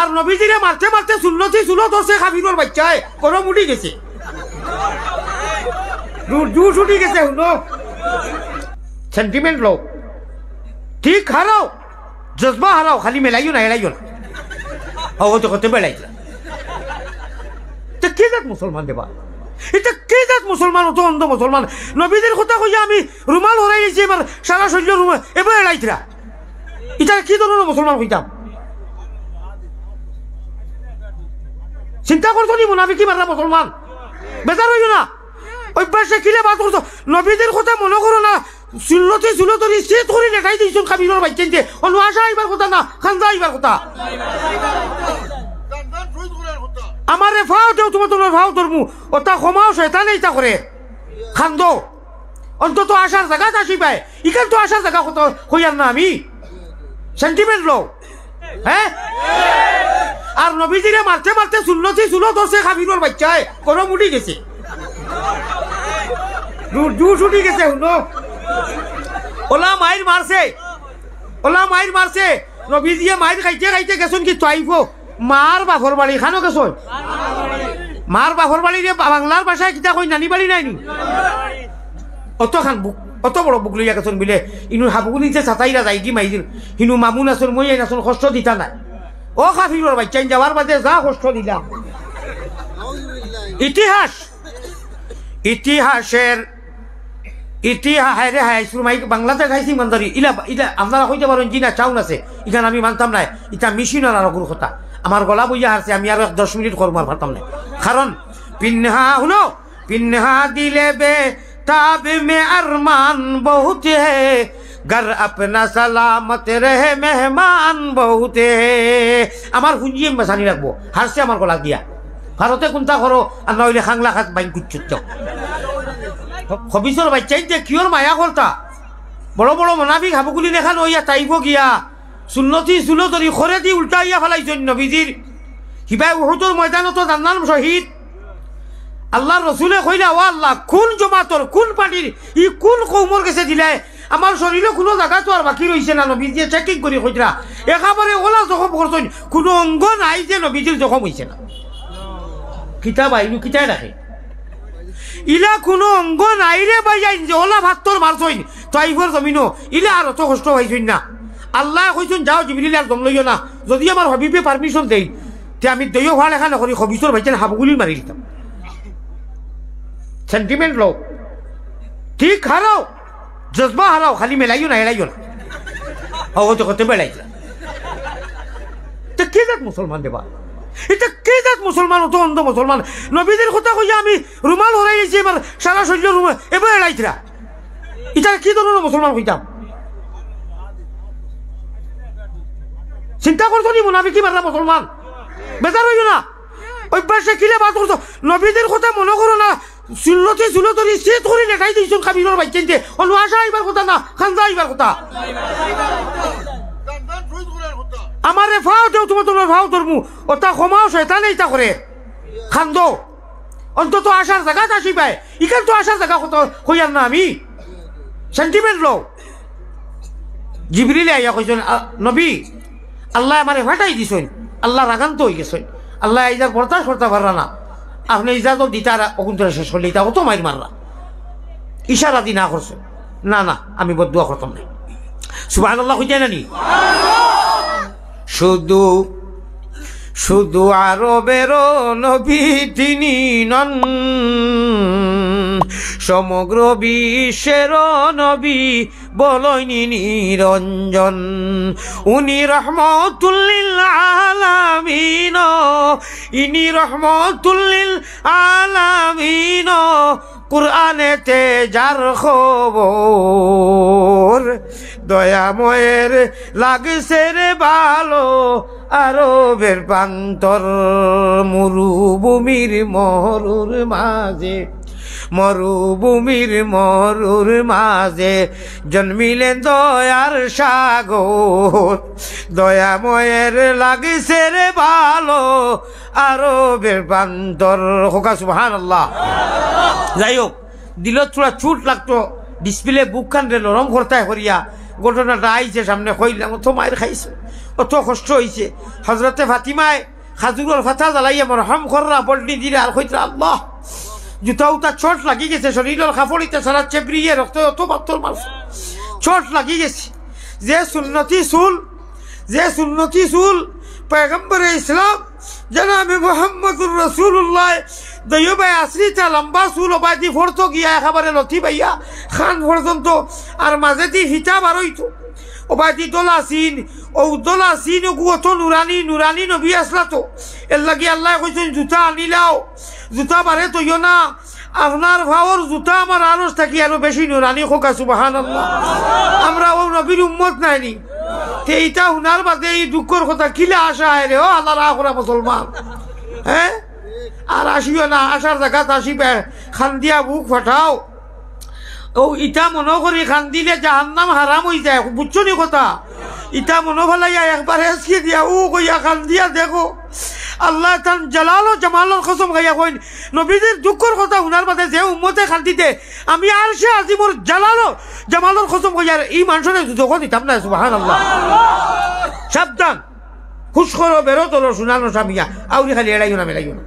আর নবীজিরে মারতে মারতে সুন্নতি চুলো ধরছে কাফিরের বাচ্চায় গরম উঠি গেছে জুস উঠি গেছে শুনো সেন্টিমেন্ট লোক ঠিক হারাও জজবা হারাও খালি মেলাইও না এলাইও না হতে হতে বেড়াইছিলাম কে যাক মুসলমান দেবা এটা কে যাক মুসলমান অত অন্ধ মুসলমান নবীদের কথা কইয়া আমি রুমাল হরাই গেছি এবার সারা শরীর রুমাল এবার এলাইছিলা এটা কি ধরনের মুসলমান হইতাম চিন্তা করতো নি মুনাফিকি মারলা মুসলমান বেজার হইল না অভ্যাসে কিলে বাদ করতো নবীদের কথা মনে করো না সুন্নতি সুলতরি সেট করে দেখাই দিয়েছেন কাবিরের বাচ্চেন যে অন্য আশা আইবার কথা না খান্দা আইবার কথা আমার ফাও দেও তোমার ফাও ধরমু ওটা ক্ষমাও শয়তান এইটা করে খান্দ অন্তত আসার জায়গা আসি পায় ইখান তো আসার জায়গা কত হইয়ার না আমি সেন্টিমেন্ট লো হ্যাঁ আর নবীজিরে মারতে মারতে সুন্নতি চুলো ধরছে কাবিরের বাচ্চায় গরম উঠি গেছে জুস উঠি গেছে শুনো ওলা মাইর মারছে নবীজিয়ে মাইর খাইতে খাইতে গেছুন কি তাইফ মার বাঘর বাড়ি খানো গেছুন মার বাঘর বাড়ি রে বাংলার ভাষায় কিতা কই নানি বাড়ি নাইনি অত খান বুক অত বড় বুক লইয়া গেছুন বিলে ইনু হাবুগুলি যে ছাতাইরা যাই কি মাইদিন হিনু মামুন আসুন মই আসুন কষ্ট দিতা নাই ও কাফিরের বাচ্চাই যাওয়ার বাদে যা কষ্ট দিলাম ইতিহাসের বাংলাতে খাইছি মানদারি ইলা ইলা আপনারা হইতে পারেন জিনা চাউন আছে এখানে আমি মানতাম নাই এটা মিশিনার আর অগুর কথা আমার গলা বইয়া হারছে আমি আর 10 মিনিট করবো আর পারতাম না কারণ পিন্হা দিলে বে ताब में अरमान बहुत है घर अपना सलामत रहे मेहमान बहुत है আমার হুঁজিয়ে মেশানি রাখবো হারছে আমার গলা দিয়া ভারতে কোনটা করো আর নইলে খাংলা খাত বাইন কুচ্ছুচ্ছ খবিসর বাচ্চাই যে কিয়র মায়া করতা বড় বড় মনাফিক হাবুগুলি দেখানো ইয়া তাইব গিয়া সুন্নতি সুলতরি খরে দি উল্টাইয়া ফেলাইছেন নবীজির হিবাই উহুদের ময়দানত জান্নার শহীদ আল্লাহর রসুলে কইলা ও আল্লাহ কোন জমাতর কোন পার্টির ই কোন কৌমর কাছে দিলে আমার শরীরে কোনো জায়গা তো আর বাকি রয়েছে না নবীজিয়ে চেকিং করে কইরা একেবারে ওলা জখম করছেন কোনো অঙ্গ নাই যে নবীজির জখম হয়েছে না কিতাব আইনু কিতায় রাখে ইলা কোনো অঙ্গ নাই রে বাইজাইন যে ওলা ভাত্তর মারছইন তাইফর জমিনো ইলা আর অত কষ্ট হইছইন না আল্লাহ কইছেন যাও জিবরিল আর দম লইও না যদি আমার হবিবে পারমিশন দেই তে আমি দইও ভাড় লেখা নকরি খবিসর ভাইছেন হাবগুলি মারি দিতাম সেন্টিমেন্ট লোক ঠিক হারাও জজবা হারাও খালি মেলাইও না এলাইও না হতে হতে বেড়াইছিলাম তা কে যাক মুসলমান দেবা এটা কে যাক মুসলমান অত অন্ধ মুসলমান নবীদের কথা কইয়া আমি রুমাল হরাই গেছি এবার সারা শরীর রুমাল এবার এলাইছিলা এটা কি ধরনের মুসলমান হইতাম চিন্তা করতো নি মুনাফিকি মারলা মুসলমান বেজার হইল না অভ্যাসে কিলে বাদ করতো নবীদের কথা মনে করো না সুন্নতি সুলতরি সেট করে দেখাই দিয়েছেন কাবিরের বাচ্চেন যে অন্য আশা আইবার কথা না খান্দা আইবার কথা আমার ফাও দেও তোমার ফাও ধরমু ওটা ক্ষমাও শয়তান এইটা করে খান্দ অন্তত আসার জায়গা আসি পায় ইখান তো আসার জায়গা কত হইয়ার না আমি সেন্টিমেন্ট লো জিবরিলে আইয়া কইছেন নবী আল্লাহ আমারে ফাটাই দিছেন আল্লাহ রাগান্ত হয়ে গেছেন আল্লাহ ইজার বর্তাস করতে পারলা না আপনি ইজাজত দিতার অকুন্তরা শেষ করলে এটা অত মাইর মারলা ইশারা দি না করছে না না আমি বদুয়া করতাম না সুবহানাল্লাহ হইতে নানি শুধু শুধু আরবের নবী তিনি নন সমগ্র বিশ্বের নবী বলইনি নিরঞ্জন উনি রহমতুল লিল আলামিন ইনি রহমতুল লিল আলামিন কুরআনেতে যার খবর দয়াময়ের লাগছে রে ভালো আরবের প্রান্তর মরুভূমির মরুর মাঝে মরুভূমির মরুর মাঝে জন্মিলেন দয়ার সাগর দয়াময়ের লাগছে রে ভালো আরবের প্রান্তর হোকা সুবহানাল্লাহ যাই হোক দিল চূড়া চুট লাগতো ডিসপ্লে বুক খান নরম করতে করিয়া ঘটনাটা আইছে সামনে কইলাম তো মায়ের খাইছে অত কষ্ট হয়েছে হজরতে ফাতিমায় খাজুরের ফাতা জ্বালাইয়া মরহম কররা বল্টি দিলে আর কইরা আল্লাহ জুতা উতা চোট লাগি গেছে শরীরের কাপড়িতে সারা চেপড়িয়ে রক্ত অত পাত্তর মারছে চোট লাগি গেছে যে সুন্নতি চুল পয়গম্বরে ইসলাম জনাবে মুহাম্মদুর রাসূলুল্লাহ দয়ুবাই আসরিটা লম্বা চুল ওবাদি ফোরতো গিয়া একেবারে লথি পাইয়া খান পর্যন্ত আর মাঝেতি হিটা বারইতো ওবাদি দোলা সিন গুয়ত নুরানি নবী আসলা তো এর লাগি আল্লাহ কইছেন জুতা আনিলাও জুতা বারে তৈও না আপনার ভাওর জুতা আমার আরস থাকি আরো বেশি নুরানি খোকা সুবহানাল্লাহ আমরা ও নবীর উম্মত নাইনি এইটা হুনার বাদে এই দুঃখর কথা কিলা আসা হয় রে ও আল্লাহ রাখরা মুসলমান হ্যাঁ আর আসিও না আসার জায়গাত আসিবে খান দিয়া বুক ফাটাও ও ইটা মনে করি খান দিলে জাহান্নাম হারাম হয়ে যায় বুঝছো নি কথা ইটা মনে ফেলাইয়া একবার হেসকে দিয়া ও কইয়া খান দিয়া দেখো আল্লাহ তান জালাল ও জামালর কসম খাইয়া কইন নবীদের দুঃখর কথা হুনার বাদে যে উম্মতে খান্তিতে আমি আর সে আজিমুর জালাল ও জামালর কসম খাইয়া এই মানুষের যখন দিতাম না সুবহানাল্লাহ সাবধান খুশ করো বেরো তোলো শুনানো স্বামীয়া আউরি খালি এড়াইও না মেলাইও না